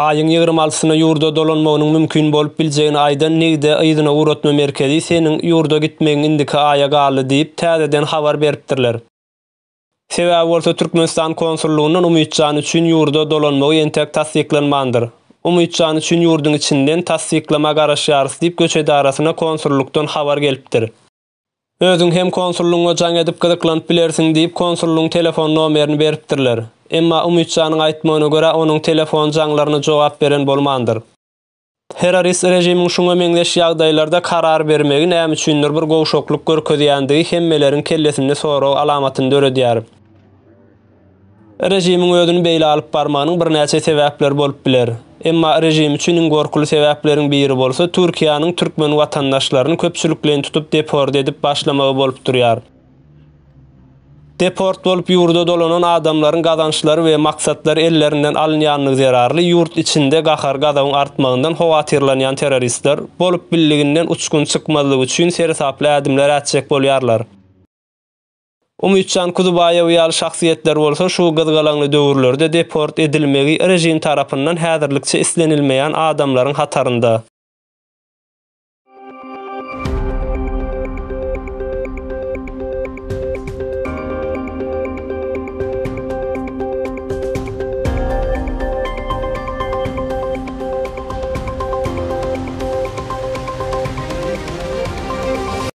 Aýyň 26-syna ýurda dolanmagynyň mümkin bolup biljegini aýdan negde ýygyna uratma merkezi seniň ýurda gitmegiň indiki aýa galy diýip täzeden habar beripdirler. Sebäbi bolsa Türkmenistan konsullugynyň Umytjan üçin ýurda dolanmagy entek tasdiklanmandyr. Umytjan üçin ýurduň içinden tasdiklama garaşýarys diýip göç edarasyna konsullukdan habar gelipdir. Özüň hem konsullugyňa jaň edip gyzyklanıp bilersiň diýip konsullugyň telefon nomerini beripdirler. Emma Umytjanyň aýtmagyna görä onuň telefon jaňlaryna jogap beren bolmandyr. Terrorist rejimiň şuňa meňzeş ýagdaýlarda karar bermegi näme üçindir bir gowşokluk görkezýändigi hemmeleriň kellesinde sorag alamatyny döredýär. Rejimiň özüni beýle alyp barmagynyň bir näçe sebäpleri bolup biler. Emma rejim üçin iň gorkulu sebäpleriň biri bolsa Türkiýanyň türkmen watandaşlaryny köpçüliklerini tutup deport edip başlamagy bolup durýar. Deport bolup ýurda dolanan adamlaryň gazançlary we maksatlary ellerinden alynýanlygy zerarly ýurt içinde gahar gazawyň artmagyndan howatyrlanýan terroristler bolup billiginden uçkun çykmazlygy üçin sersaply ädimler ätjek bolýarlar. Umytjan Kuzubayew ýaly şahsiýetler bolsa şu gyzgalaňly döwürlerde deport edilmegi rejim tarapyndan häzirlikçe islenilmeýän adamlaryň hatarynda.